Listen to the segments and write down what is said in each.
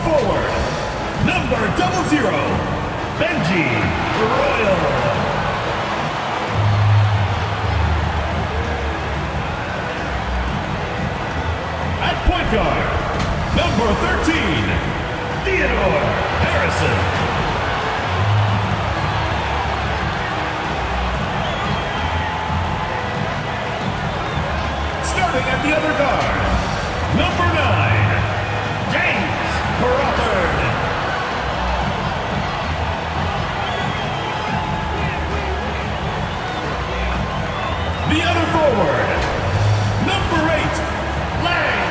forward, number 00, Benji Royal. At point guard, number 13, Theodore Harrison. Starting at the other guard, number 9, James Crawford. The other forward, number 8, Lang.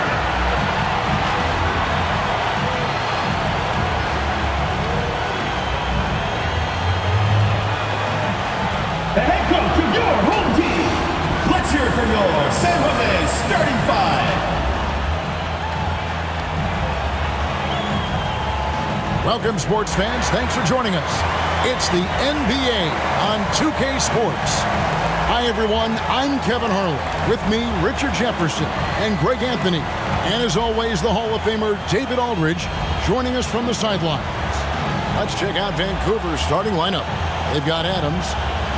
The head coach of your home team. Let's hear it from your San Jose starting five. Welcome, sports fans. Thanks for joining us. It's the NBA on 2K Sports. Hi, everyone. I'm Kevin Harlan. With me, Richard Jefferson and Greg Anthony. And as always, the Hall of Famer David Aldridge joining us from the sidelines. Let's check out Vancouver's starting lineup. They've got Adams.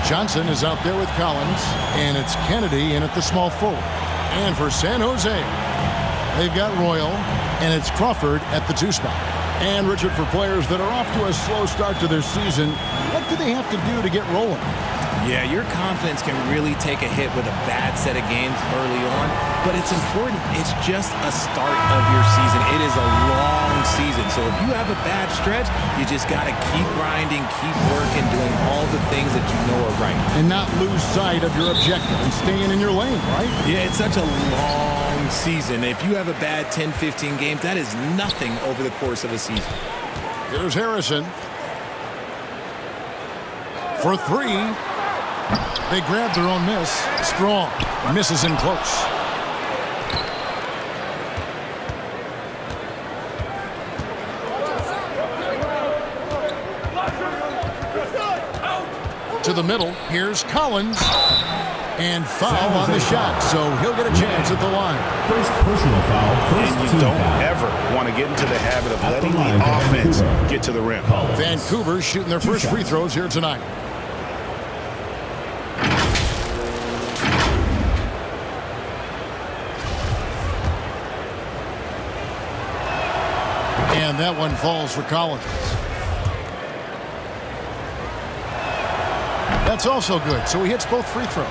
Johnson is out there with Collins. And it's Kennedy in at the small forward. And for San Jose, they've got Royal. And it's Crawford at the 2 spot. And Richard, for players that are off to a slow start to their season, what do they have to do to get rolling? Yeah, your confidence can really take a hit with a bad set of games early on, but it's important. It's just a start of your season. It is a long season, so if you have a bad stretch, you just got to keep grinding, keep working, doing all the things that you know are right. And not lose sight of your objective and staying in your lane, right? Yeah, it's such a long season. If you have a bad 10, 15 games, that is nothing over the course of a season. Here's Harrison. For 3. They grab their own miss. Strong. Misses in close. To the middle. Here's Collins. And foul on the shot, so he'll get a chance at the line. First personal foul. And you don't ever want to get into the habit of letting the offense get to the rim. Vancouver shooting their first free throws here tonight. And that one falls for Collins. That's also good, so he hits both free throws.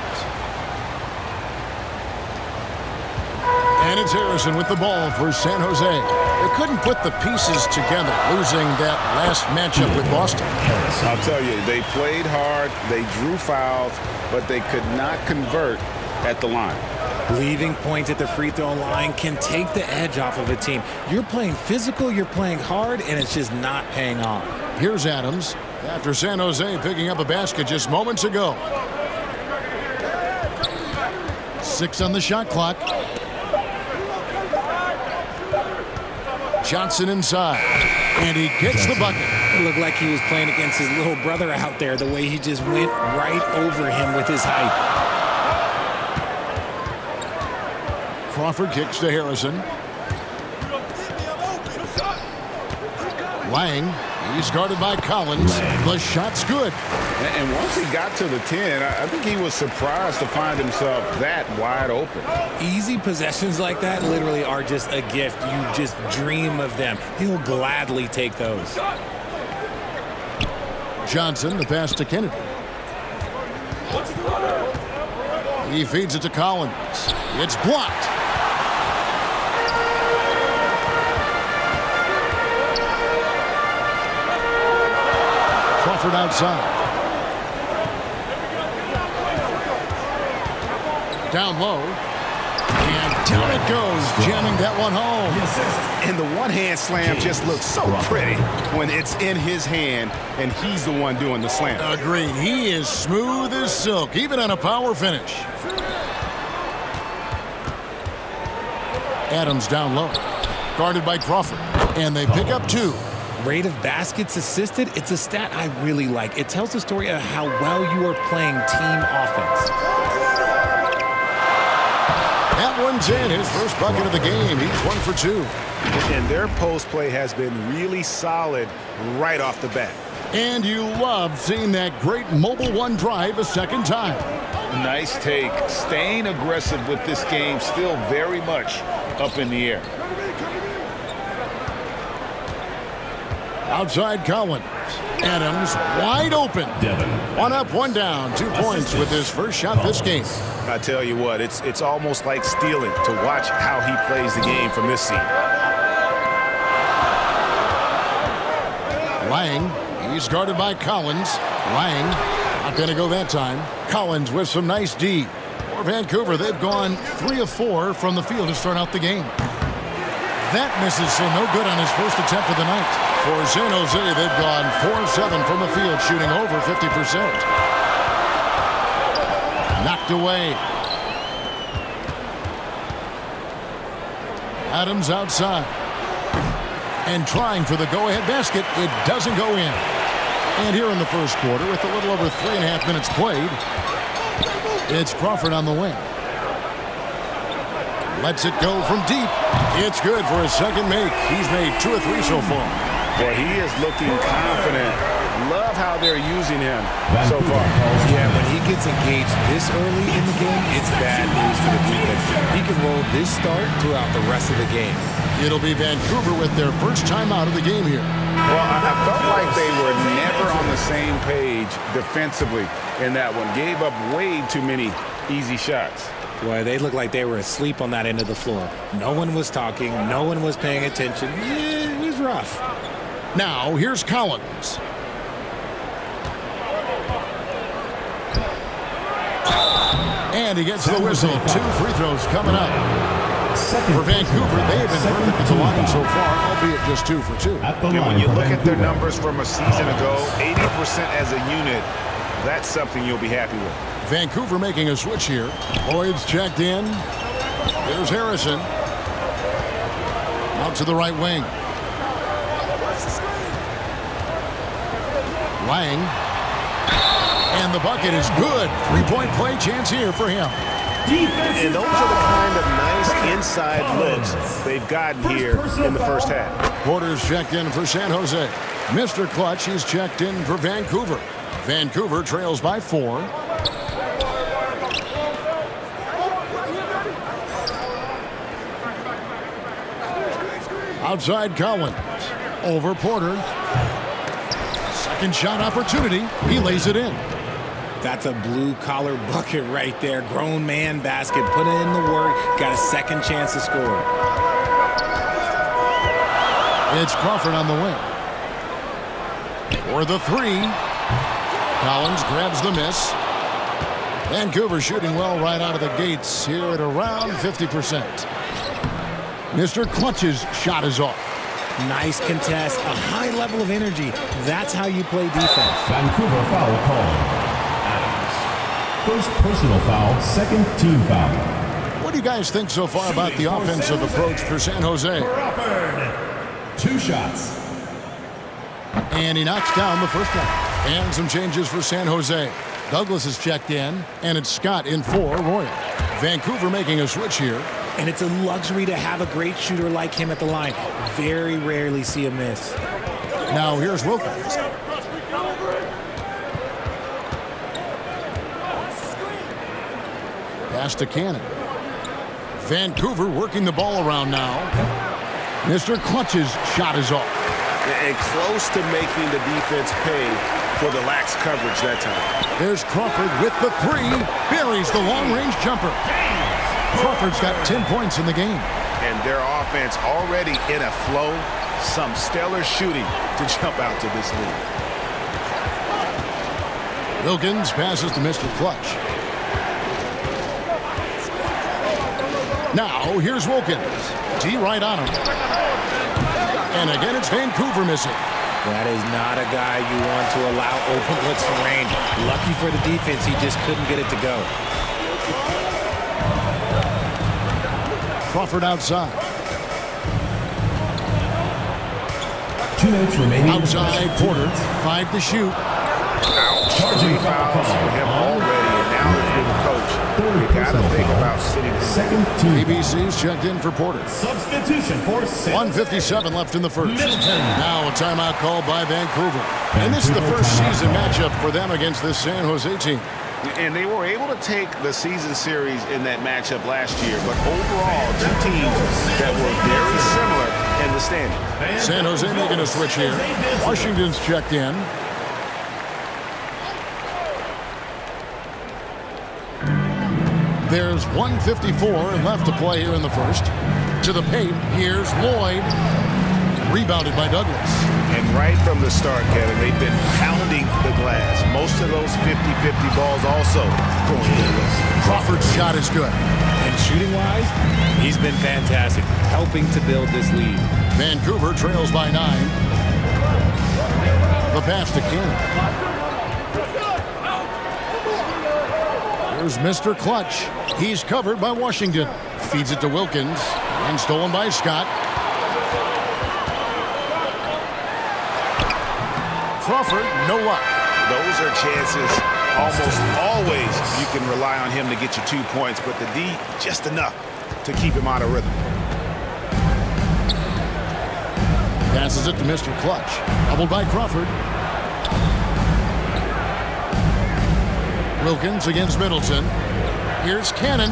And it's Harrison with the ball for San Jose. They couldn't put the pieces together, losing that last matchup with Boston. I'll tell you, they played hard, they drew fouls, but they could not convert at the line. Leaving points at the free throw line can take the edge off of a team. You're playing physical, you're playing hard, and it's just not paying off. Here's Adams after San Jose picking up a basket just moments ago. 6 on the shot clock. Johnson inside, and he gets the bucket. It looked like he was playing against his little brother out there, the way he just went right over him with his height. Crawford kicks to Harrison. Lang, he's guarded by Collins. The shot's good. And once he got to the 10, I think he was surprised to find himself that wide open. Easy possessions like that literally are just a gift. You just dream of them. He'll gladly take those. Johnson, the pass to Kennedy. He feeds it to Collins. It's blocked. Crawford outside. Down low. And down it goes, jamming that one home. And the one-hand slam just looks so pretty when it's in his hand and he's the one doing the slam. Agreed. He is smooth as silk, even on a power finish. Adams down low. Guarded by Crawford. And they pick up 2. Rate of baskets assisted, it's a stat I really like. It tells the story of how well you are playing team offense. That That one's in. His first bucket of the game. He's 1 for 2. And their post play has been really solid right off the bat. And you love seeing that great mobile one drive a second time. Nice take. Staying aggressive with this game, still very much up in the air. Outside Collins. Adams wide open. One up, one down. 2 points with his first shot this game. I tell you what, it's almost like stealing to watch how he plays the game from this seat. Lang, he's guarded by Collins. Lang, not going to go that time. Collins with some nice D. For Vancouver, they've gone 3 of 4 from the field to start out the game. That misses, so no good on his first attempt of the night. For San Jose, they've gone 4 of 7 from the field, shooting over 50%. Knocked away. Adams outside. And trying for the go-ahead basket. It doesn't go in. And here in the first quarter, with a little over 3.5 minutes played, it's Crawford on the wing. Lets it go from deep. It's good for his second make. He's made 2 of 3 so far. Boy, he is looking confident. Love how they're using him so far. Yeah, when he gets engaged this early in the game, it's bad news for the defense. He can roll this start throughout the rest of the game. It'll be Vancouver with their first time out of the game here. Well, I felt like they were never on the same page defensively in that one. Gave up way too many easy shots. Boy, they looked like they were asleep on that end of the floor. No one was talking. No one was paying attention. Yeah, it was rough. Now, here's Collins. And he gets the whistle. 2 free throws coming up. For Vancouver, they have been perfect at the line so far, albeit just 2 for 2. And when you look at their numbers from a season ago, 80% as a unit, that's something you'll be happy with. Vancouver making a switch here. Lloyd's checked in. Here's Harrison. Out to the right wing. Lang. And the bucket is good. 3-point play chance here for him. And those are the kind of nice inside looks they've gotten here in the first half. Porter's checked in for San Jose. Mr. Clutch, he's checked in for Vancouver. Vancouver trails by 4. Outside Collins. Over Porter. Second shot opportunity. He lays it in. That's a blue-collar bucket right there. Grown man basket. Put in the work. Got a second chance to score. It's Crawford on the wing. For the 3. Collins grabs the miss. Vancouver shooting well right out of the gates here at around 50%. Mr. Clutch's shot is off. Nice contest. A high level of energy. That's how you play defense. Vancouver foul call. First personal foul, second team foul. What do you guys think so far about the offensive approach for San Jose? Crawford, 2 shots. And he knocks down the first one. And some changes for San Jose. Douglas is checked in, and it's Scott in for Royal. Vancouver making a switch here. And it's a luxury to have a great shooter like him at the line. Very rarely see a miss. Now here's Wilkins. Pass to Cannon. Vancouver working the ball around now. Mr. Clutch's shot is off. And close to making the defense pay for the lax coverage that time. There's Crawford with the 3. Buries the long-range jumper. Crawford's got 10 points in the game. And their offense already in a flow. Some stellar shooting to jump out to this lead. Wilkins passes to Mr. Clutch. Now, here's Wilkins. D right on him. And again, it's Vancouver missing. That is not a guy you want to allow open looks from range. Lucky for the defense, he just couldn't get it to go. Crawford outside. 2 minutes remaining. Outside Porter. 5 to shoot. Charging fouls for him already, and now it's with the coach. You got to think about sitting Second team. ABC's checked in for Porter. Substitution for San 1:57 left in the first. Middleton. Now a timeout called by Vancouver. And this is the first season matchup for them against this San Jose team. And they were able to take the season series in that matchup last year. But overall, two teams that were very similar in the standings. San Jose making a switch here. Washington's checked in. There's 1:54 left to play here in the first. To the paint, here's Lloyd. Rebounded by Douglas. And right from the start, Kevin, they've been pounding the glass. Most of those 50-50 balls also going Douglas. Crawford's shot is good. And shooting-wise, he's been fantastic, helping to build this lead. Vancouver trails by 9. The pass to Cannon. Here's Mr. Clutch. He's covered by Washington. Feeds it to Wilkins. And stolen by Scott. Crawford, no luck. Those are chances almost always you can rely on him to get you 2 points, but the D, just enough to keep him out of rhythm. Passes it to Mr. Clutch. Doubled by Crawford. Wilkins against Middleton. Here's Cannon.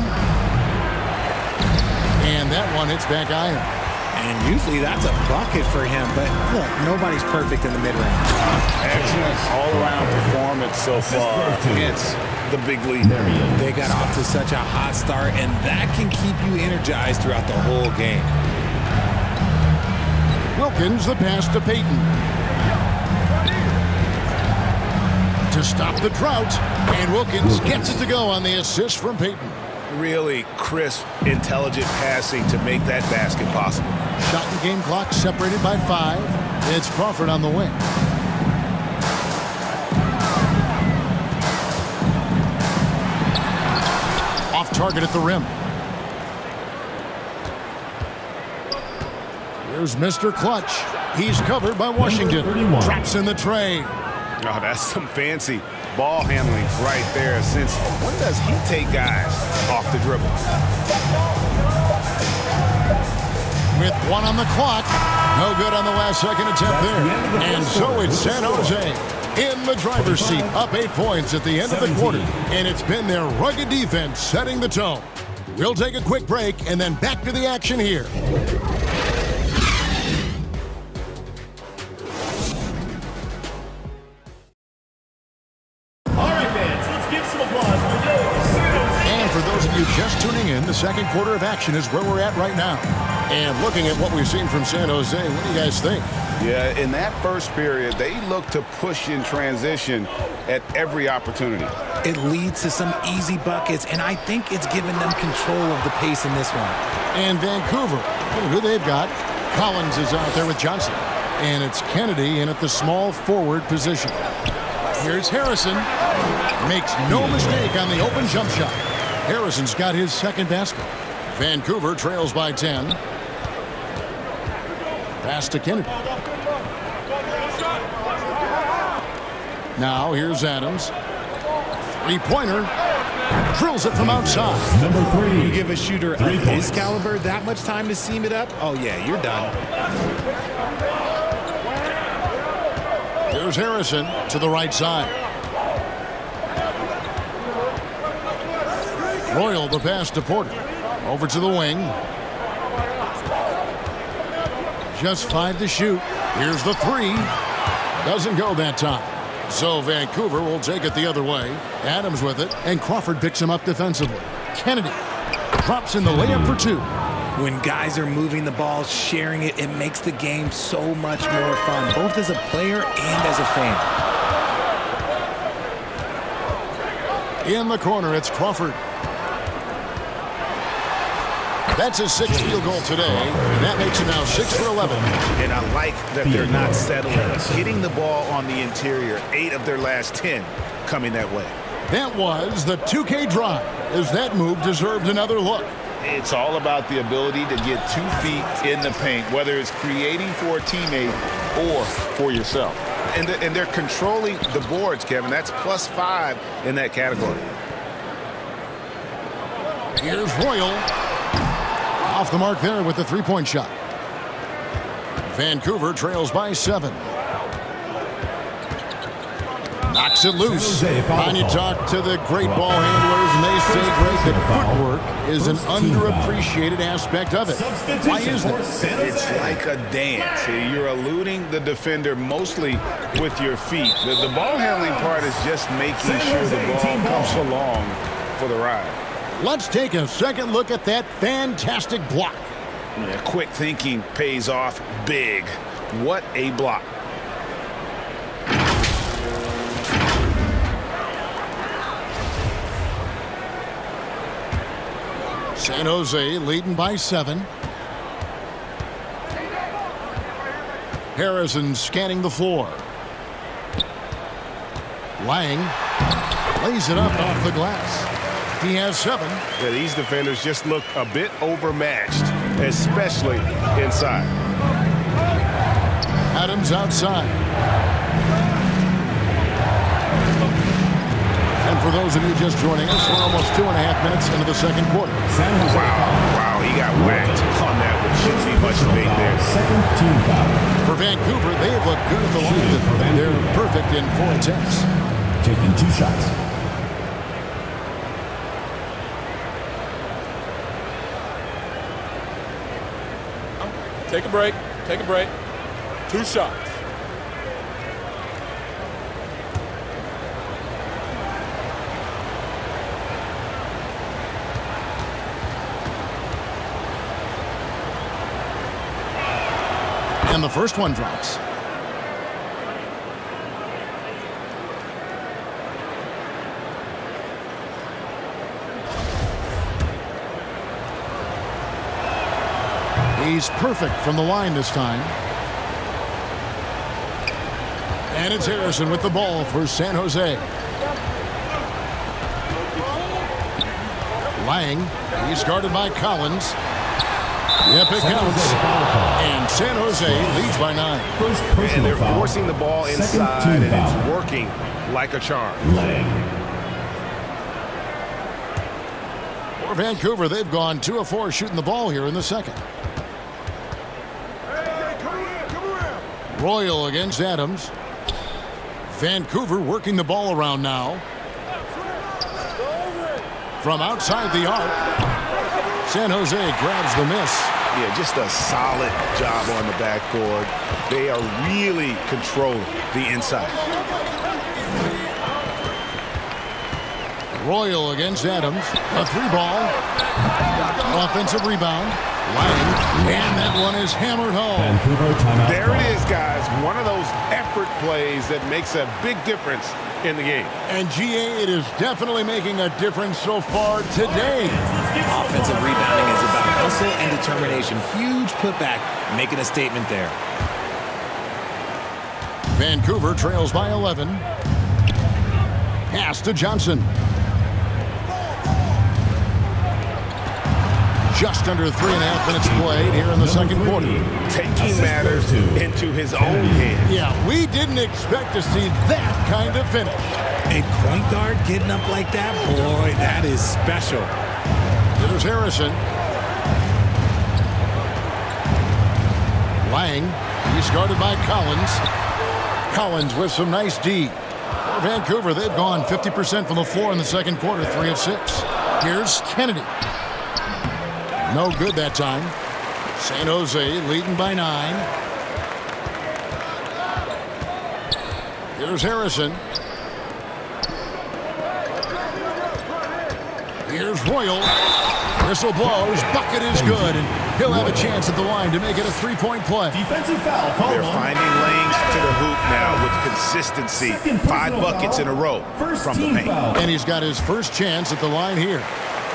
And that one hits back iron. And usually that's a bucket for him, but look, nobody's perfect in the mid-range. Excellent all-around performance so far against the big lead. They got off to such a hot start, and that can keep you energized throughout the whole game. Wilkins, the pass to Payton. To stop the drought, and Wilkins gets it to go on the assist from Payton. Really crisp, intelligent passing to make that basket possible. Shot and game clock separated by 5. It's Crawford on the wing. Off target at the rim. Here's Mr. Clutch. He's covered by Washington. Drops in the tray. Oh, that's some fancy ball handling right there. Since when does he take guys off the dribble? With 1 on the clock. No good on the last second attempt there. And so it's San Jose in the driver's seat, up 8 points at the end of the quarter. And it's been their rugged defense setting the tone. We'll take a quick break and then back to the action here. Just tuning in, the second quarter of action is where we're at right now. And looking at what we've seen from San Jose, what do you guys think? Yeah, in that first period, they look to push in transition at every opportunity. It leads to some easy buckets, and I think it's given them control of the pace in this one. And Vancouver, look who they've got. Collins is out there with Johnson. And it's Kennedy in at the small forward position. Here's Harrison. Makes no mistake on the open jump shot. Harrison's got his second basket. Vancouver trails by 10. Pass to Kennedy. Now here's Adams. Three-pointer. Drills it from outside. Number 3. You give a shooter of his caliber that much time to seam it up, oh yeah, you're done. Here's Harrison to the right side. Royal, the pass to Porter. Over to the wing. Just 5 to shoot. Here's the 3. Doesn't go that time. So Vancouver will take it the other way. Adams with it, and Crawford picks him up defensively. Kennedy drops in the layup for 2. When guys are moving the ball, sharing it, it makes the game so much more fun, both as a player and as a fan. In the corner, it's Crawford. That's his 6th field goal today, and that makes it now 6 for 11. And I like that they're not settling. Hitting the ball on the interior, 8 of their last 10 coming that way. That was the 2K drive, as that move deserved another look. It's all about the ability to get 2 feet in the paint, whether it's creating for a teammate or for yourself. And they're controlling the boards, Kevin. That's +5 in that category. Here's Royal. Off the mark there with the three-point shot. Vancouver trails by 7. Knocks it loose. And you talk to the great ball handlers, and they say, Greg, that footwork is an underappreciated aspect of it. Why is that? It's like a dance. You're eluding the defender mostly with your feet. The ball handling part is just making sure the ball comes along for the ride. Let's take a second look at that fantastic block. Yeah, quick thinking pays off big. What a block. San Jose leading by 7. Harrison scanning the floor. Lang lays it up off the glass. He has 7. Yeah, these defenders just look a bit overmatched, especially inside. Adams outside. And for those of you just joining us, we're almost 2.5 minutes into the second quarter. Wow, he got whacked on that one. Shouldn't be much debate there. Second team foul. For Vancouver, they have looked good at the line. They're perfect in 4 attempts. Taking 2 shots. Take a break. Take a break. 2 shots. And the first one drops. He's perfect from the line this time. And it's Harrison with the ball for San Jose. Lang, he's guarded by Collins. Yep, it counts. And San Jose leads by 9. And they're forcing the ball inside, and it's working like a charm. For Vancouver, they've gone 2 of 4 shooting the ball here in the second. Royal against Adams. Vancouver working the ball around now. From outside the arc, San Jose grabs the miss. Yeah, just a solid job on the backboard. They are really controlling the inside. Royal against Adams. A 3-ball. Offensive rebound. Lang. And that one is hammered home. There it is, guys. One of those effort plays that makes a big difference in the game. And GA, it is definitely making a difference so far today. Offensive rebounding is about hustle and determination. Huge putback, making a statement there. Vancouver trails by 11. Pass to Johnson. Just under 3.5 minutes played here in the second quarter. Taking matters into his own hands. Yeah, we didn't expect to see that kind of finish. A point guard getting up like that, boy, that is special. There's Harrison. Lang, he's guarded by Collins. Collins with some nice D. For Vancouver, they've gone 50% from the floor in the second quarter, 3 of 6. Here's Kennedy. No good that time. San Jose leading by 9. Here's Harrison. Here's Royal. Whistle blows. Bucket is good. And he'll have a chance at the line to make it a 3-point play. Defensive foul called. They're finding lanes to the hoop now with consistency. 5 buckets in a row from the paint. And he's got his first chance at the line here.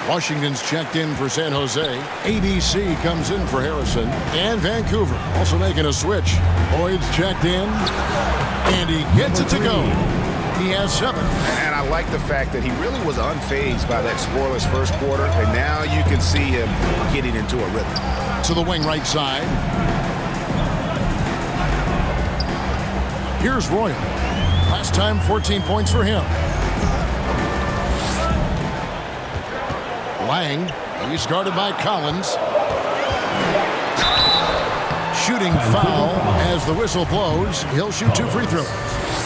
Washington's checked in for San Jose. ABC comes in for Harrison. And Vancouver also making a switch. Boyd's checked in. And he gets it to go. He has 7. And I like the fact that he really was unfazed by that scoreless first quarter. And now you can see him getting into a rhythm. To the wing right side. Here's Royal. Last time, 14 points for him. Lang, he's guarded by Collins. Shooting foul as the whistle blows. He'll shoot 2 free throws.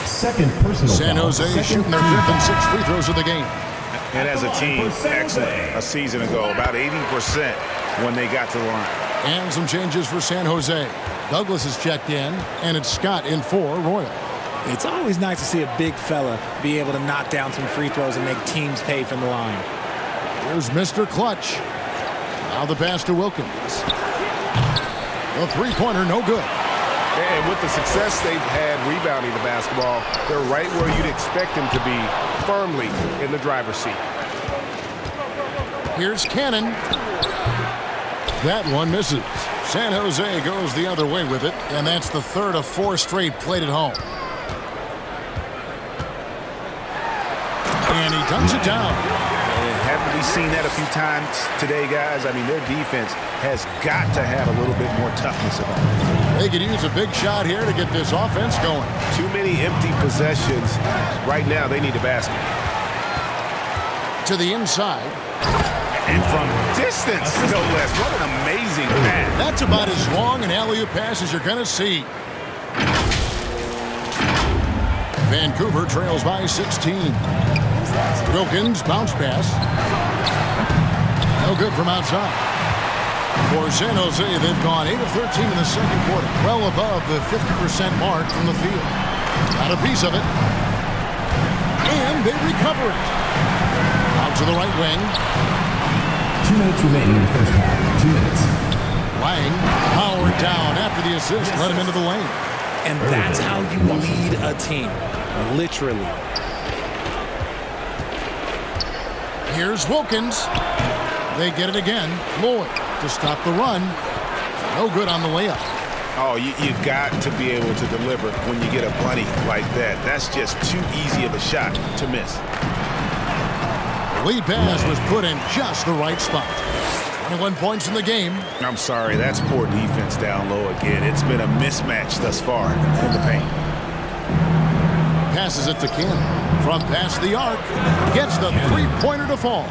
Second personal San foul. Jose Second shooting their team 5th and foul. 6th free throws of the game. And as a team, excellent a season ago, about 80% when they got to the line. And some changes for San Jose. Douglas is checked in, and it's Scott in for Royal. It's always nice to see a big fella be able to knock down some free throws and make teams pay from the line. Here's Mr. Clutch. Now the pass to Wilkins. The three-pointer, no good. And with the success they've had rebounding the basketball, they're right where you'd expect them to be, firmly in the driver's seat. Here's Cannon. That one misses. San Jose goes the other way with it, and that's the 3rd of 4 straight played at home. And he dunks it down. And haven't we seen that a few times today, guys? I mean, their defense has got to have a little bit more toughness about it. They could use a big shot here to get this offense going. Too many empty possessions. Right now, they need a basket. To the inside. And from distance, no less. What an amazing pass. That's about as long an alley-oop pass as you're going to see. Vancouver trails by 16. Wilkins, bounce pass. No good from outside. For San Jose, they've gone 8 of 13 in the second quarter, well above the 50% mark from the field. Got a piece of it. And they recover it. Out to the right wing. 2 minutes remaining in the first half. 2 minutes. Lang powered down after the assist, let him into the lane. And that's how you lead a team. Literally. Here's Wilkins. They get it again. Lloyd to stop the run. No good on the layup. Oh, you've got to be able to deliver when you get a bunny like that. That's just too easy of a shot to miss. The lead pass was put in just the right spot. 21 points in the game. I'm sorry, that's poor defense down low again. It's been a mismatch thus far in the paint. Passes it to Cannon. From past the arc. Gets the three-pointer to fall.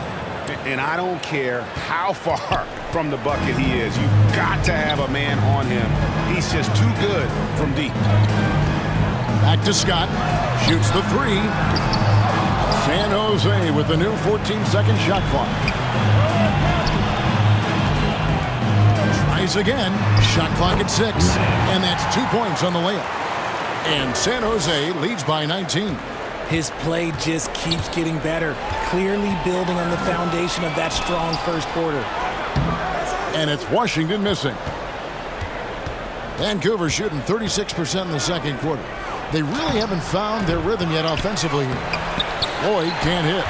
And I don't care how far from the bucket he is. You've got to have a man on him. He's just too good from deep. Back to Scott. Shoots the three. San Jose with the new 14-second shot clock. Tries again. Shot clock at 6. And that's 2 points on the layup. And San Jose leads by 19. His play just keeps getting better, clearly building on the foundation of that strong first quarter. And it's Washington missing. Vancouver shooting 36% in the second quarter. They really haven't found their rhythm yet offensively here. Lloyd can't hit.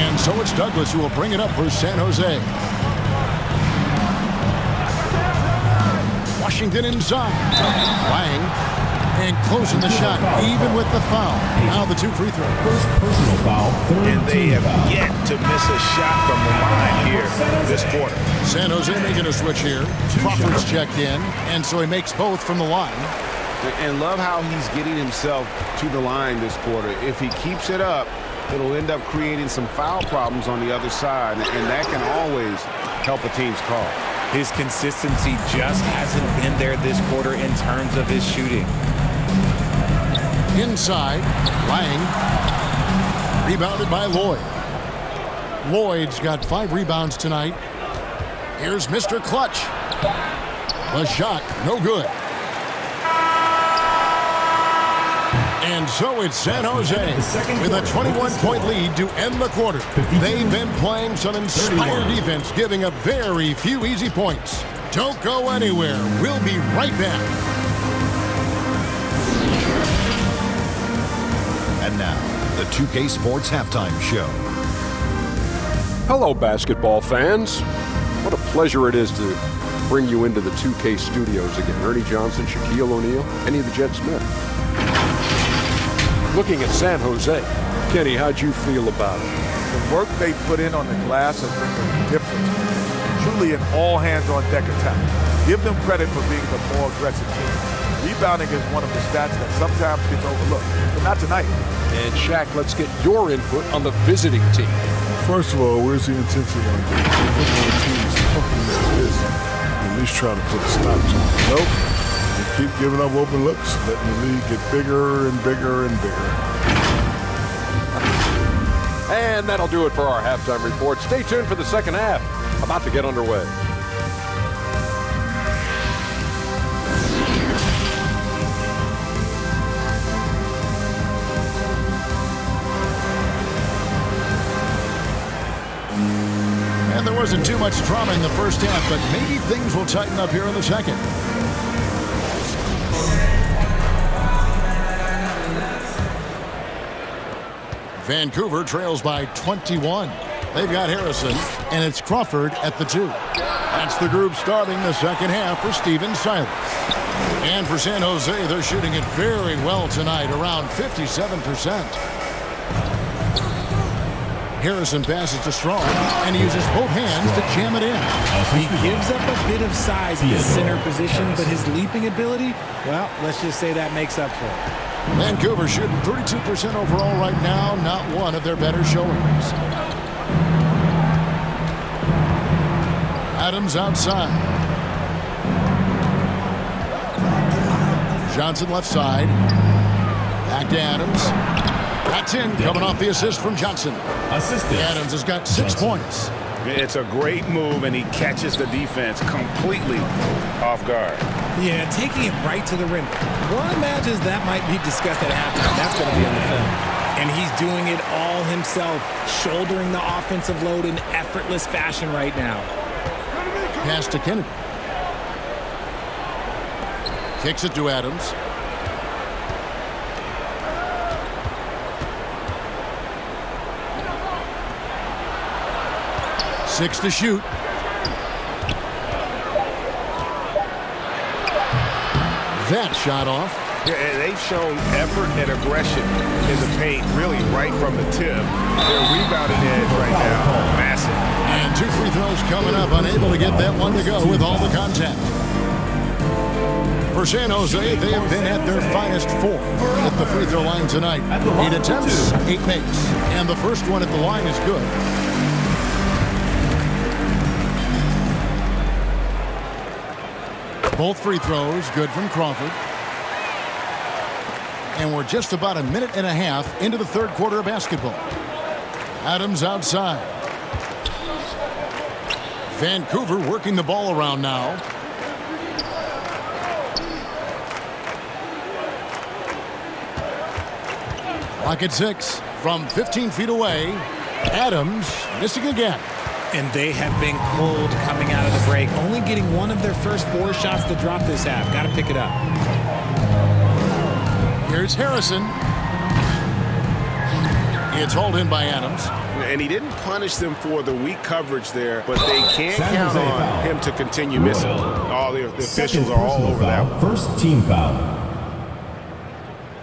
And so it's Douglas who will bring it up for San Jose. Washington inside. Lang. And closing the shot, even with the foul. Now the 2 free throws. First personal foul. And they have yet to miss a shot from the line here this quarter. San Jose making a switch here. Crawford's checked in, and so he makes both from the line. And love how he's getting himself to the line this quarter. If he keeps it up, it'll end up creating some foul problems on the other side, and that can always help a team's call. His consistency just hasn't been there this quarter in terms of his shooting. Inside, Lang. Rebounded by Lloyd. Lloyd's got 5 rebounds tonight. Here's Mr. Clutch. The shot, no good. And so it's San Jose with a 21-point lead to end the quarter. They've been playing some inspired defense, giving up very few easy points. Don't go anywhere. We'll be right back. And now, the 2K Sports Halftime Show. Hello, basketball fans. What a pleasure it is to bring you into the 2K studios again. Ernie Johnson, Shaquille O'Neal, Kenny the Jet Smith. Looking at San Jose, Kenny, how'd you feel about it? The work they put in on the glass has been the difference. Truly an all-hands-on-deck attack. Give them credit for being the more aggressive team. Rebounding is one of the stats that sometimes gets overlooked, but not tonight. And Shaq, let's get your input on the visiting team. First of all, where's the intensity on this? If one team is pumping like this, at least try to put a stop to it. Nope. They keep giving up open looks, letting the league get bigger and bigger and bigger. And that'll do it for our halftime report. Stay tuned for the second half. About to get underway. And there wasn't too much drama in the first half, but maybe things will tighten up here in the second. Vancouver trails by 21. They've got Harrison, and it's Crawford at the 2. That's the group starting the second half for Steven Silas. And for San Jose, they're shooting it very well tonight, around 57%. Harrison passes to Strong, and he uses both hands to jam it in. He gives up a bit of size in the center position, but his leaping ability, well, let's just say that makes up for it. Vancouver shooting 32% overall right now, not one of their better showings. Adams outside. Johnson left side. Back to Adams. That's in, coming off the assist from Johnson. Adams has got 6 points. It's a great move, and he catches the defense completely off guard. Yeah, taking it right to the rim. One imagines that might be discussed at halftime. That's going to be on the film. And he's doing it all himself, shouldering the offensive load in effortless fashion right now. Pass to Kennedy. Kicks it to Adams. Six to shoot. That shot off. Yeah, they've shown effort and aggression in the paint, really right from the tip. Their rebounding edge right now, massive. And 2 free throws coming up, unable to get that one to go with all the contact. For San Jose, they have been at their finest 4 at the free throw line tonight. 8 attempts, 8 makes. And the first one at the line is good. Both free throws good from Crawford. And we're just about a minute and a half into the third quarter of basketball. Adams outside. Vancouver working the ball around now. Clock at 6 from 15 feet away. Adams missing again. And they have been cold coming out of the break. Only getting one of their first 4 shots to drop this half. Got to pick it up. Here's Harrison. It's hauled in by Adams. And he didn't punish them for the weak coverage there, but they can't count on him to continue missing. All the officials are all over that one. First team foul.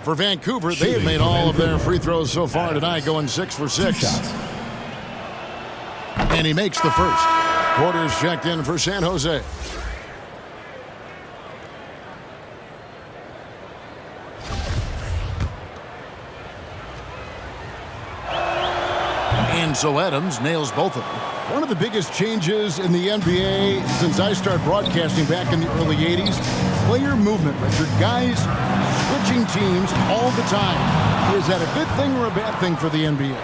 For Vancouver, they have made all of their free throws so far tonight, going 6 for 6. And he makes the first. Quarters checked in for San Jose. And so Adams nails both of them. One of the biggest changes in the NBA since I started broadcasting back in the early 80s, player movement, Richard. Guys switching teams all the time. Is that a good thing or a bad thing for the NBA?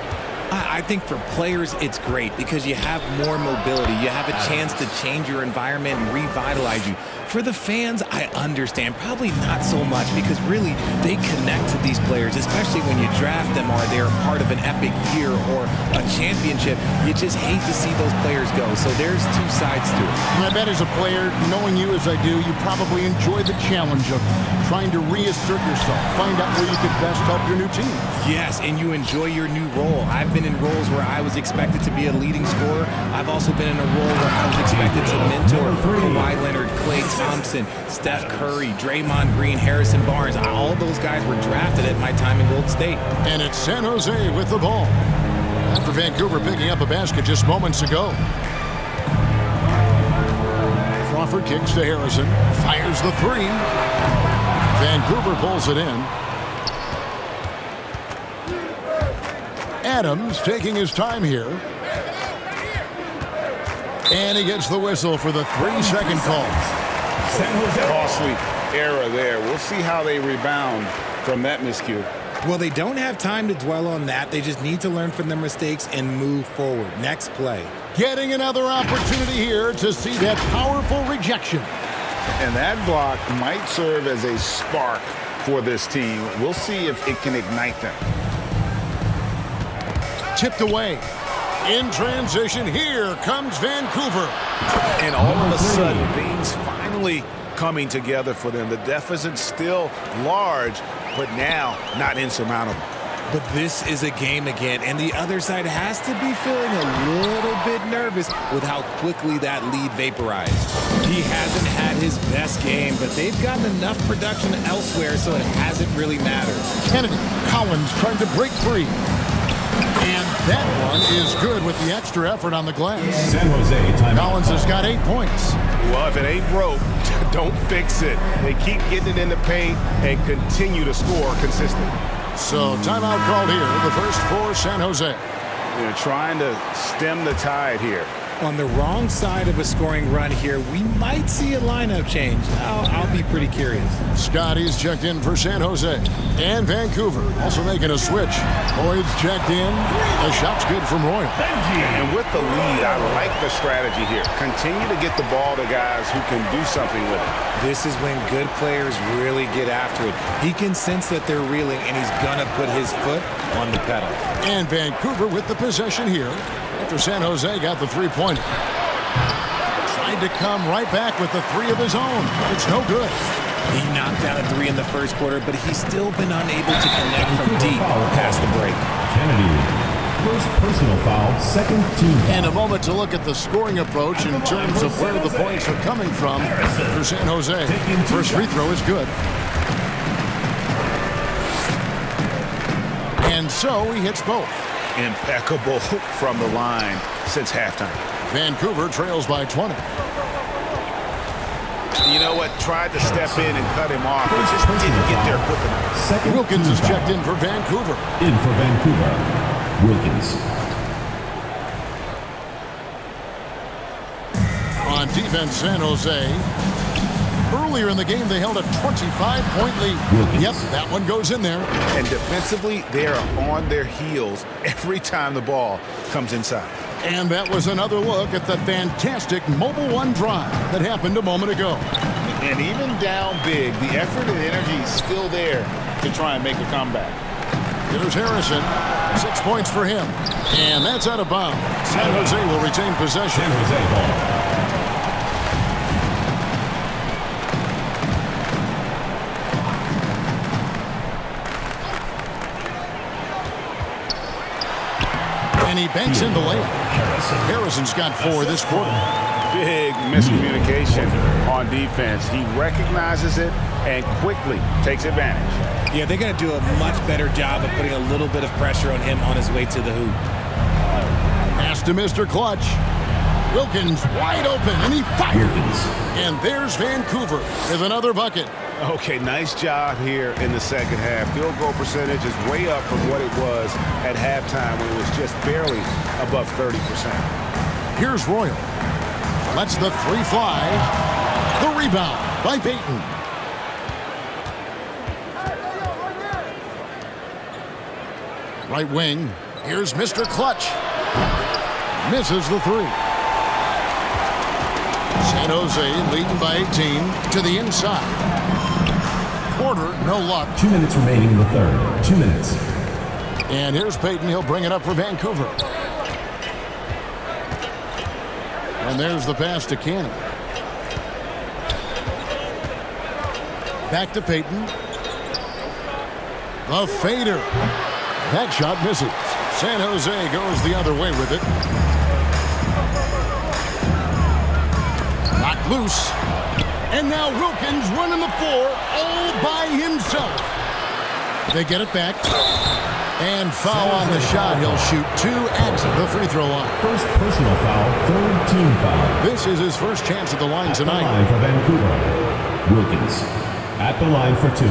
I think for players, it's great because you have more mobility. You have a chance to change your environment and revitalize you. For the fans, I understand. Probably not so much because really they connect to these players, especially when you draft them or they're part of an epic year or a championship. You just hate to see those players go. So there's 2 sides to it. I bet as a player, knowing you as I do, you probably enjoy the challenge of trying to reassert yourself, find out where you could best help your new team. Yes, and you enjoy your new role. I've been in roles where I was expected to be a leading scorer. I've also been in a role where I was expected to mentor Kawhi Leonard, Klay Thompson, Steph Curry, Draymond Green, Harrison Barnes. All those guys were drafted at my time in Golden State. And it's San Jose with the ball. After Vancouver picking up a basket just moments ago. Crawford kicks to Harrison. Fires the 3. Vancouver pulls it in. Adams taking his time here. And he gets the whistle for the 3-second call. Costly error there. We'll see how they rebound from that miscue. Well, they don't have time to dwell on that. They just need to learn from their mistakes and move forward. Next play. Getting another opportunity here to see that powerful rejection. And that block might serve as a spark for this team. We'll see if it can ignite them. Tipped away. In transition, here comes Vancouver. And all of a sudden, things finally coming together for them. The deficit's still large, but now not insurmountable. But this is a game again, and the other side has to be feeling a little bit nervous with how quickly that lead vaporized. He hasn't had his best game, but they've gotten enough production elsewhere, so it hasn't really mattered. Kennedy, Collins trying to break free. And that one is good with the extra effort on the glass. San Jose timeout. Collins has got 8 points. Well, if it ain't broke, don't fix it. They keep getting it in the paint and continue to score consistently. So timeout called here, the first for San Jose. They're trying to stem the tide here. On the wrong side of a scoring run here, we might see a lineup change. I'll be pretty curious. Scotty's checked in for San Jose. And Vancouver also making a switch. Boyd's checked in. The shot's good from Royal. And with the lead, I like the strategy here. Continue to get the ball to guys who can do something with it. This is when good players really get after it. He can sense that they're reeling, and he's going to put his foot on the pedal. And Vancouver with the possession here after San Jose got the three-pointer. Tried to come right back with the three of his own, but it's no good. He knocked down a three in the first quarter, but he's still been unable to connect from deep past the break. Kennedy, first personal foul, second team foul. And a moment to look at the scoring approach in terms of where the points are coming from for San Jose. First free throw is good. And so he hits both. Impeccable from the line since halftime. Vancouver trails by 20. You know what? Tried to step in and cut him off, but just didn't get there quick enough. Wilkins is checked in for Vancouver. In for Vancouver, Wilkins. On defense, San Jose. Earlier in the game, they held a 25-point lead. Yep, that one goes in there. And defensively, they are on their heels every time the ball comes inside. And that was another look at the fantastic Mobile One drive that happened a moment ago. And even down big, the effort and energy is still there to try and make a comeback. Here's Harrison. 6 points for him. And that's out of bounds. San Jose will retain possession. San Jose ball. And he banks in the layup. Harrison's got 4 this quarter. Big miscommunication on defense. He recognizes it and quickly takes advantage. Yeah, they're going to do a much better job of putting a little bit of pressure on him on his way to the hoop. Pass to Mr. Clutch. Wilkins wide open, and he fires. And there's Vancouver with another bucket. Okay, nice job here in the second half. Field goal percentage is way up from what it was at halftime when it was just barely above 30%. Here's Royal. Lets the three fly. The rebound by Payton. Right wing. Here's Mr. Clutch. Misses the three. San Jose leading by 18 to the inside. Porter, no luck. 2 minutes remaining in the third. 2 minutes. And here's Payton. He'll bring it up for Vancouver. And there's the pass to Cannon. Back to Payton. The fader. That shot misses. San Jose goes the other way with it. Knocked loose. And now Wilkins running the floor all by himself. They get it back. And foul on the shot. He'll shoot 2 at the free throw line. First personal foul, third team foul. This is his first chance at the line tonight. Line for Vancouver, Wilkins. at the line for 2.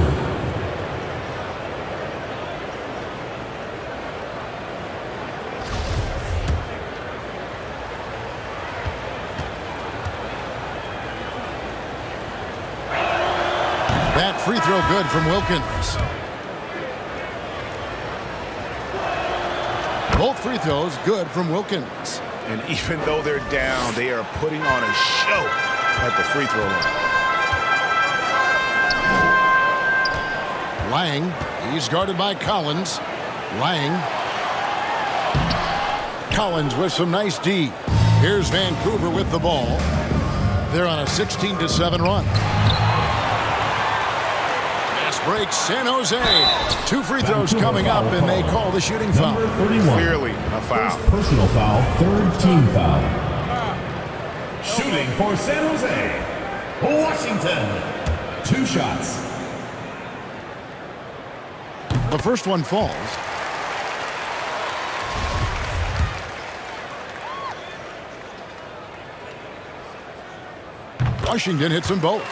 That free throw good from Wilkins. Both free throws good from Wilkins. And even though they're down, they are putting on a show at the free throw line. Lang, he's guarded by Collins. Lang. Collins with some nice D. Here's Vancouver with the ball. They're on a 16-7 run. Fast break, San Jose. 2 free throws coming up, and they call the shooting foul. Clearly a foul. First personal foul, 3rd team foul. Shooting for San Jose. Washington. 2 shots. The first one falls. Washington hits them both.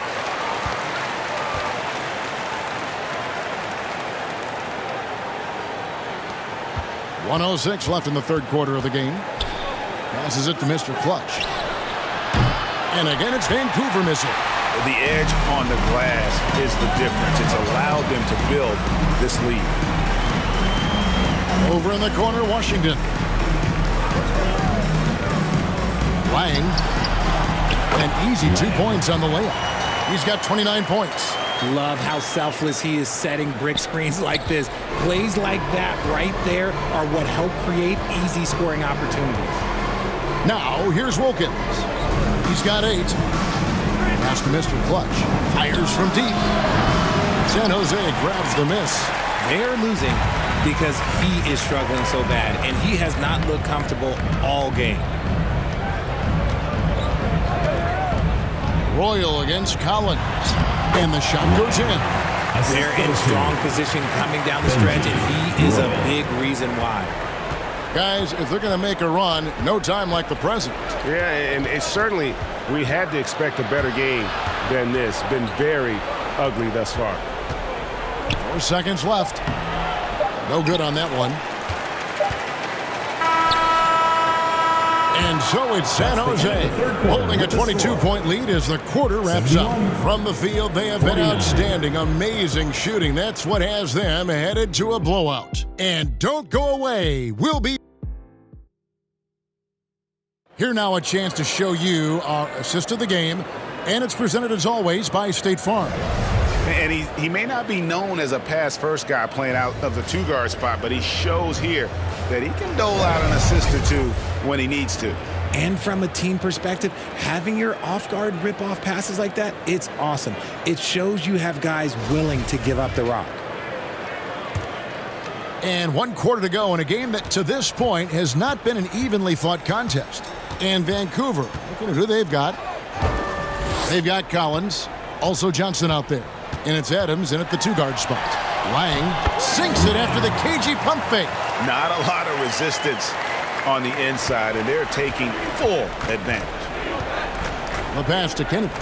.106 left in the 3rd quarter of the game. Passes it to Mr. Clutch. And again, it's Vancouver missing. The edge on the glass is the difference. It's allowed them to build this lead. Over in the corner, Washington. Lang. An easy 2 points on the layup. He's got 29 points. Love how selfless he is setting brick screens like this. Plays like that right there are what help create easy scoring opportunities. Now, here's Wilkins. He's got 8. Pass to Mr. Clutch. Fires from deep. San Jose grabs the miss. They're losing because he is struggling so bad, and he has not looked comfortable all game. Royal against Collins. And the shot goes in. They're in strong position coming down the stretch, and he is a big reason why. Guys, if they're going to make a run, no time like the present. Yeah, and it's certainly, we had to expect a better game than this. Been very ugly thus far. 4 seconds left. No good on that one. And so it's San Jose holding a 22-point lead as the quarter wraps up. From the field, they have been outstanding, amazing shooting. That's what has them headed to a blowout. And don't go away. We'll be here now, a chance to show you our assist of the game, and it's presented as always by State Farm. And he may not be known as a pass-first guy playing out of the 2-guard spot, but he shows here that he can dole out an assist or 2 when he needs to. And from a team perspective, having your off-guard rip-off passes like that, it's awesome. It shows you have guys willing to give up the rock. And 1 quarter to go in a game that to this point has not been an evenly fought contest. And Vancouver, looking at who they've got. They've got Collins, also Johnson out there. And it's Adams in at the 2-guard spot. Lang sinks it after the cagey pump fake. Not a lot of resistance on the inside, and they're taking full advantage. The pass to Kennedy.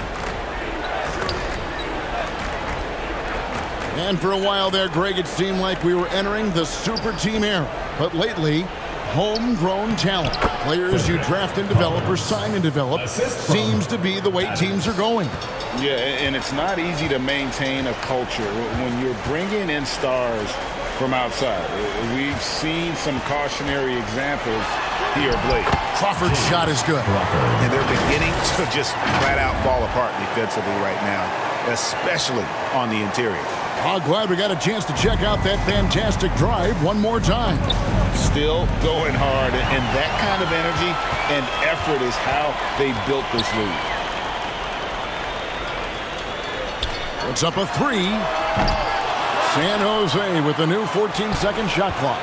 And for a while there, Greg, it seemed like we were entering the super team era. But lately, homegrown talent, players you draft and develop or sign and develop, seems to be the way teams are going. Yeah, and it's not easy to maintain a culture when you're bringing in stars from outside. We've seen some cautionary examples here of late. Crawford's shot is good. And they're beginning to just flat out fall apart defensively right now, especially on the interior. Oh, glad we got a chance to check out that fantastic drive one more time. Still going hard, and that kind of energy and effort is how they built this league. Puts up a 3. San Jose with the new 14-second shot clock.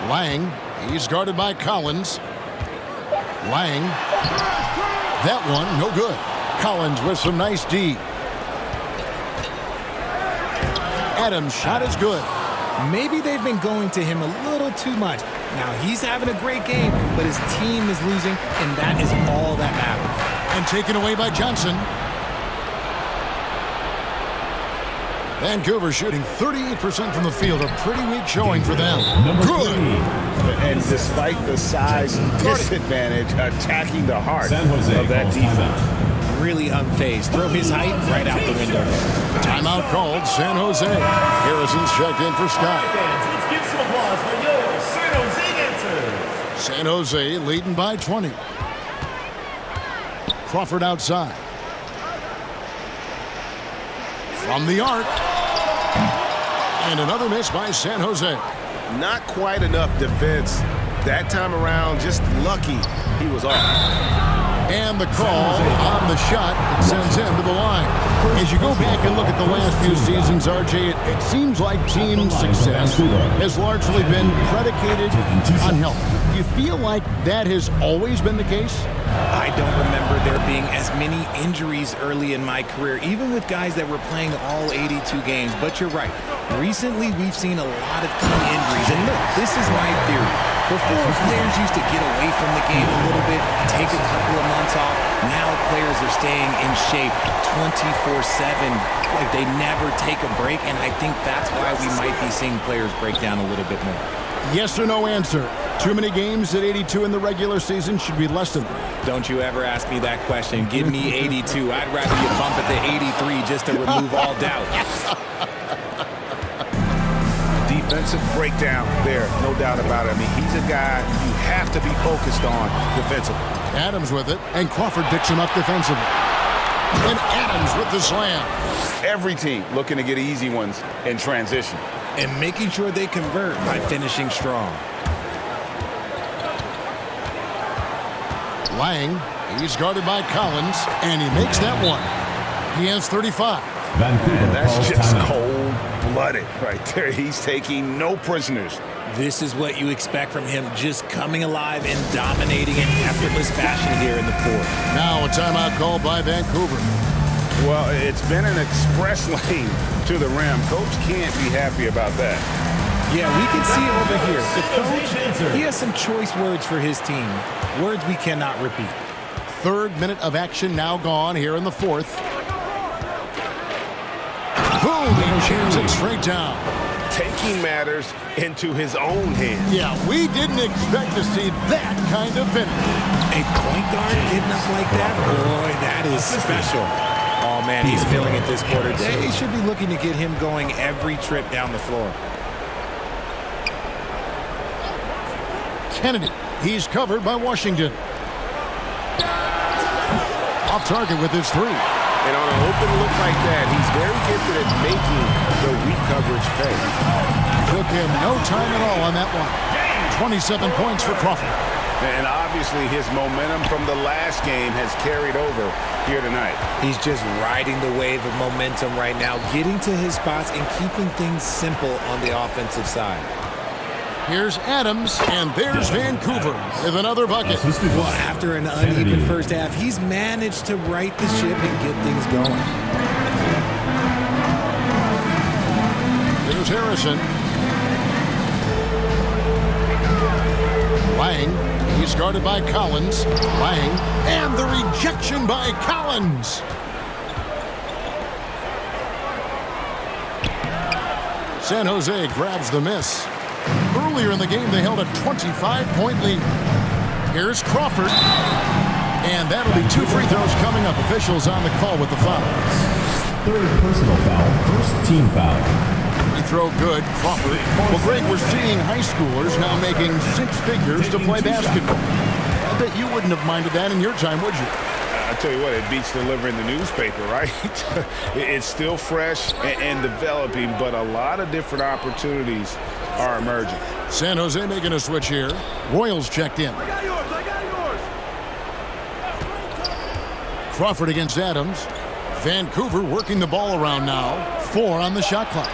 Lang, he's guarded by Collins. Lang, that one, no good. Collins with some nice D. Adams' shot is good. Maybe they've been going to him a little too much. Now he's having a great game, but his team is losing, and that is all that matters. And taken away by Johnson. Vancouver shooting 38% from the field. A pretty weak showing for them. Good. And despite the size disadvantage, attacking the heart of that defense. Really unfazed. Throw his height right out the window. Timeout called San Jose. Harrison's checked in for Scott. Let's give some applause for your San Jose answers. San Jose leading by 20. Crawford outside. From the arc. And another miss by San Jose. Not quite enough defense. That time around, just lucky he was off. And the call on the shot, it sends him to the line. As you go back and look at the last few seasons, RJ, it seems like team success has largely been predicated on health. Do you feel like that has always been the case? I don't remember there being as many injuries early in my career, even with guys that were playing all 82 games. But you're right. Recently, we've seen a lot of key injuries. And look, this is my theory. Before, players used to get away from the game a little bit, take a couple of months off. Now players are staying in shape 24/7. Like they never take a break. And I think that's why we might be seeing players break down a little bit more. Yes or no answer. Too many games at 82 in the regular season should be less than. Don't you ever ask me that question. Give me 82. I'd rather you bump it to 83 just to remove all doubt. Defensive breakdown there, no doubt about it. I mean, he's a guy you have to be focused on defensively. Adams with it, and Crawford picks him up defensively. And Adams with the slam. Every team looking to get easy ones in transition. And making sure they convert by finishing strong. Lang, he's guarded by Collins, and he makes that one. He has 35. Vancouver That's calls just timeout. cold-blooded right there. He's taking no prisoners. This is what you expect from him, just coming alive and dominating in effortless fashion here in the fourth. Now a timeout called by Vancouver. Well, it's been an express lane to the rim. Coach can't be happy about that. Yeah, we can see it over here. The coach, he has some choice words for his team. Words we cannot repeat. Third minute of action now gone here in the fourth. Boom! He jams it straight down. Taking matters into his own hands. Yeah, we didn't expect to see that kind of finish. A point guard getting up like that? Boy, that is special. Oh, man, he's feeling it this quarter. They should be looking to get him going every trip down the floor. Kennedy, he's covered by Washington. Off target with his three. And on an open look like that, he's very gifted at making the weak coverage pay. Took him no time at all on that one. 27 points for Crawford. And obviously his momentum from the last game has carried over here tonight. He's just riding the wave of momentum right now, getting to his spots and keeping things simple on the offensive side. Here's Adams, and there's Vancouver with another bucket. Well, after an uneven first half, he's managed to right the ship and get things going. Here's Harrison. Lang, he's guarded by Collins. Lang, and the rejection by Collins. San Jose grabs the miss. Earlier in the game, they held a 25-point lead. Here's Crawford. And that'll be 2 free throws coming up. Officials on the call with the fouls. Third personal foul, first team foul. Free throw good, Crawford. Well, Greg, we're seeing high schoolers now making 6 figures to play basketball. I bet you wouldn't have minded that in your time, would you? I tell you what, it beats delivering the newspaper, right? It's still fresh and developing, but a lot of different opportunities are emerging. San Jose making a switch here. Royals checked in. I got yours. Crawford against Adams. Vancouver working the ball around now. 4 on the shot clock.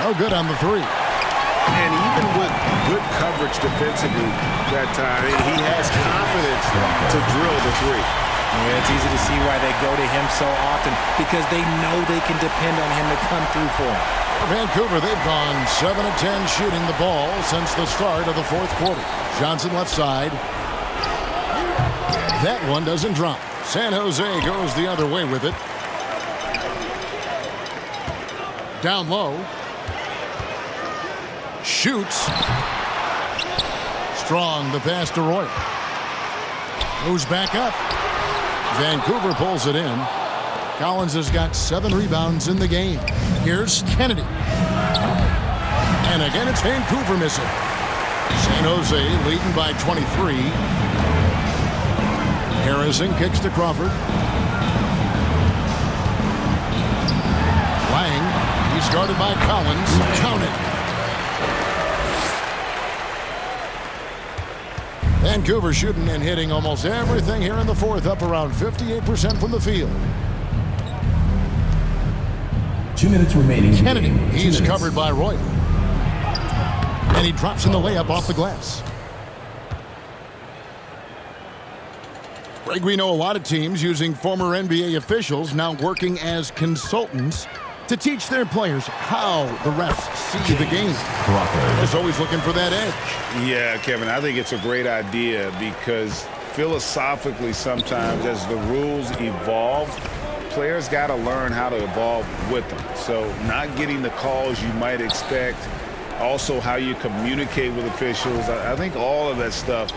No good on the 3. And even with good coverage defensively that time, he has confidence to drill the 3. Yeah, it's easy to see why they go to him so often, because they know they can depend on him to come through for them. Vancouver, they've gone 7 of 10 shooting the ball since the start of the fourth quarter. Johnson left side. That one doesn't drop. San Jose goes the other way with it. Down low. Shoots. Strong, the pass to Roy. Moves back up. Vancouver pulls it in. Collins has got 7 rebounds in the game. Here's Kennedy. And again, it's Vancouver missing. San Jose leading by 23. Harrison kicks to Crawford. Lang, he's guarded by Collins. Count it. Vancouver shooting and hitting almost everything here in the fourth, up around 58% from the field. 2 minutes remaining. Kennedy, he's covered by Roy. And he drops in the layup off the glass. Greg, we know a lot of teams using former NBA officials now working as consultants to teach their players how the refs see the game. Just always looking for that edge. Yeah, Kevin, I think it's a great idea because philosophically sometimes as the rules evolve, players got to learn how to evolve with them. So not getting the calls you might expect, also how you communicate with officials. I think all of that stuff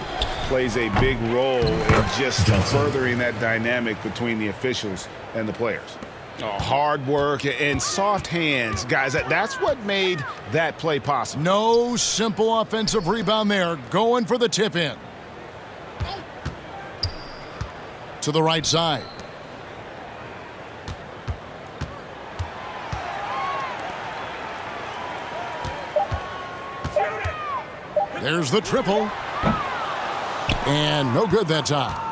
plays a big role in just furthering that dynamic between the officials and the players. Hard work and soft hands, guys. That's what made that play possible. No simple offensive rebound there. Going for the tip in. To the right side. There's the triple. And no good that time.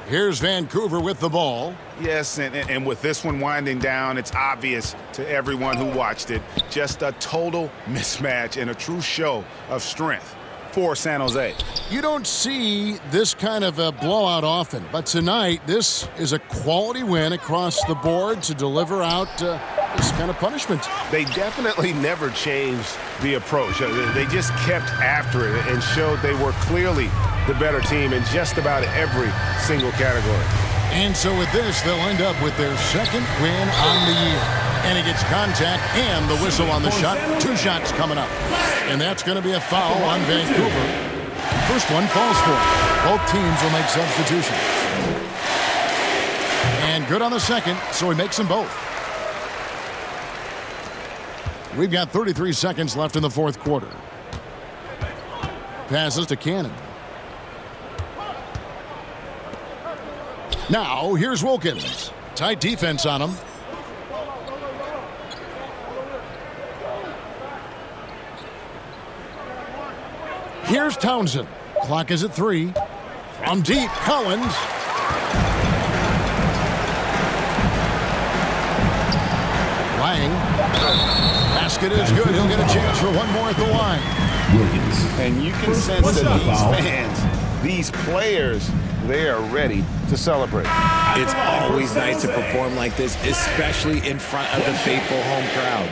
Here's Vancouver with the ball. Yes, and with this one winding down, it's obvious to everyone who watched it. Just a total mismatch and a true show of strength for San Jose. You don't see this kind of a blowout often, but tonight this is a quality win across the board to deliver out this kind of punishment. They definitely never changed the approach. They just kept after it and showed they were clearly the better team in just about every single category. And so with this, they'll end up with their second win on the year. And he gets contact and the whistle on the shot. 2 shots coming up. And that's going to be a foul on Vancouver. First one falls for it. Both teams will make substitutions. And good on the second, so he makes them both. We've got 33 seconds left in the fourth quarter. Passes to Cannon. Now, here's Wilkins. Tight defense on him. Here's Townsend. Clock is at 3. From deep, Collins. Lang. Basket is good. He'll get a chance for one more at the line. Wilkins. And you can sense that these fans, these players, they are ready to celebrate. It's always nice to perform like this, especially in front of the faithful home crowd.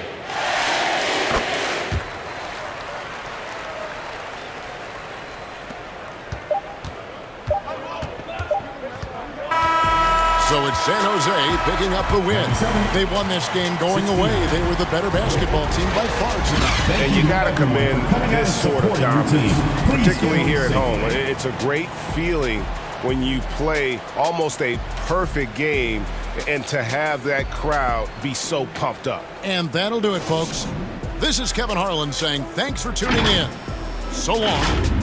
So it's San Jose picking up the win. They won this game going away. They were the better basketball team by far tonight. And you got to commend this sort of dominance, particularly here at home. It's a great feeling when you play almost a perfect game and to have that crowd be so pumped up. And that'll do it, folks. This is Kevin Harlan saying thanks for tuning in. So long.